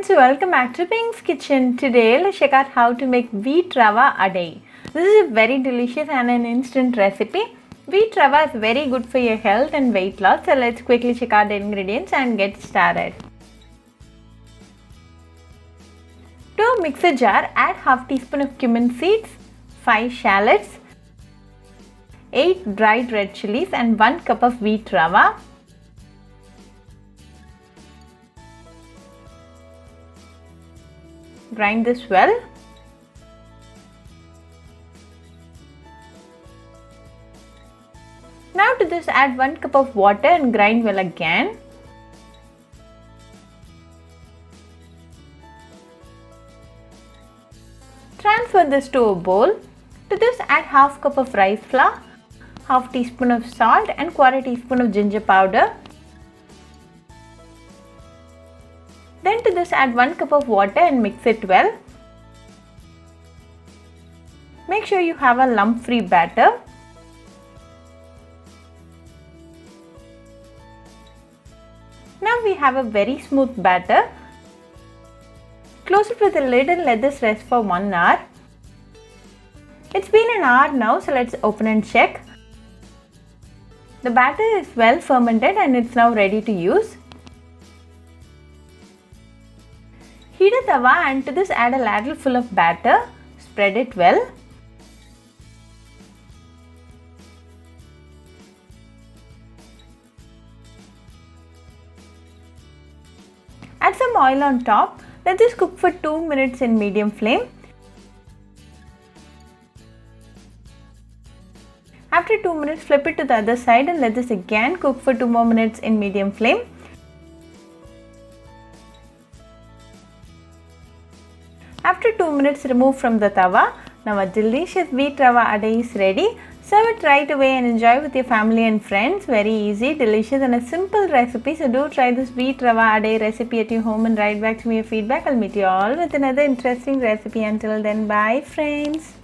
friends, welcome back to Pink's Kitchen. Today let's check out how to make Wheat Rava Adai. This is a very delicious and an instant recipe. Wheat Rava is very good for your health and weight loss. So let's quickly check out the ingredients and get started. To a mixer jar, add half teaspoon of cumin seeds, 5 shallots, 8 dried red chillies and 1 cup of wheat rava. Grind this well. Now to this add 1 cup of water and grind well again. Transfer this to a bowl. To this add half cup of rice flour, half teaspoon of salt and quarter teaspoon of ginger powder. Then to this add 1 cup of water and mix it well. Make sure you have a lump-free batter. Now we have a very smooth batter. Close it with a lid and let this rest for 1 hour. It's been an hour now, so let's open and check. The batter is well fermented and it's now ready to use. Heat a tawa and to this add a ladle full of batter. Spread it well. Add some oil on top. Let this cook for 2 minutes in medium flame. After 2 minutes, flip it to the other side and let this again cook for 2 more minutes in medium flame. After 2 minutes, remove from the tawa. Now a delicious wheat rava adai is ready. Serve it right away and enjoy with your family and friends. Very easy, delicious and a simple recipe. So do try this wheat rava adai recipe at your home and write back to me your feedback. I'll meet you all with another interesting recipe. Until then, bye friends.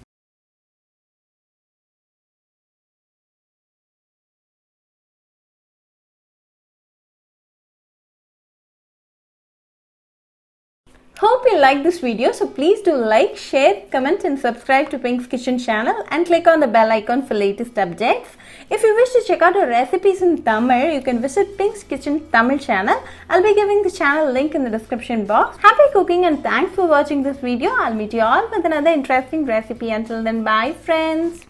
Hope you like this video, so please do like, share, comment and subscribe to Pink's Kitchen channel and click on the bell icon for latest updates. If you wish to check out our recipes in Tamil, you can visit Pink's Kitchen Tamil channel. I'll be giving the channel link in the description box. Happy cooking and thanks for watching this video. I'll meet you all with another interesting recipe. Until then, bye friends.